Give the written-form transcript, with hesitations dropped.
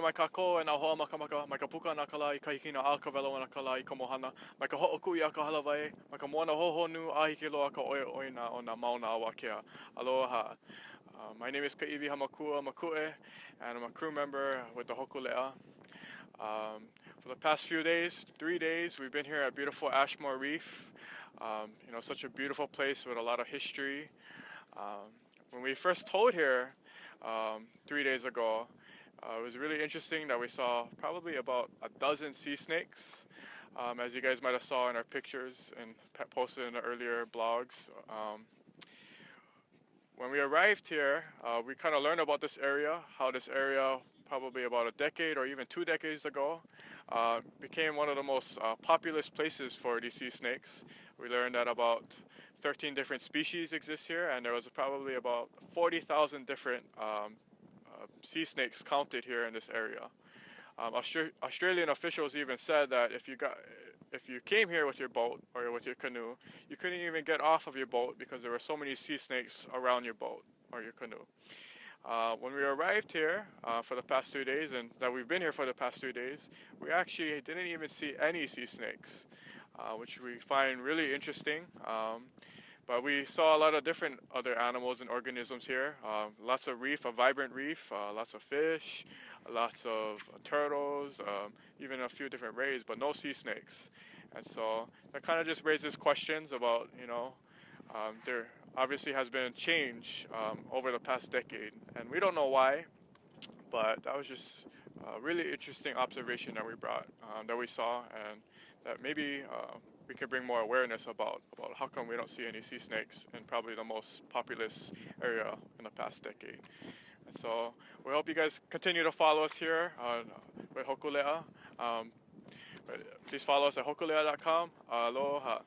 mai kako e nā hoa makamaka, mai ka puka nā kala I kahikina a ka velo na kala I ka mohana, mai ka ho'okui a ka halawai, mai ka moana hohonu a hiki loa ka oe oina o nā mauna a wakea. Aloha. My name is Kaiwi Hamakua-Makue, and I'm a crew member with the Hokulea. For the past few days, 3 days, we've been here at beautiful Ashmore Reef. Such a beautiful place with a lot of history. When we first towed here 3 days ago, it was really interesting that we saw probably about a dozen sea snakes, as you guys might have saw in our pictures and posted in the earlier blogs. When we arrived here, we kind of learned about this area, how this area probably about a decade or even 2 decades ago became one of the most populous places for these sea snakes. We learned that about 13 different species exist here, and there was probably about 40,000 different sea snakes counted here in this area. Australian officials even said that if you came here with your boat or with your canoe, you couldn't even get off of your boat because there were so many sea snakes around your boat or your canoe. When we arrived here for the past 2 days, and that we've been here for the past 2 days, we actually didn't even see any sea snakes, which we find really interesting. But we saw a lot of different other animals and organisms here. Lots of reef, a vibrant reef, lots of fish, lots of turtles, even a few different rays, but no sea snakes. And so that kind of just raises questions about, there obviously has been a change over the past decade. And we don't know why, but that was just a really interesting observation that we saw, and that maybe we can bring more awareness about how come we don't see any sea snakes in probably the most populous area in the past decade. And so we hope you guys continue to follow us here with Hokulea. Please follow us at hokulea.com. Aloha.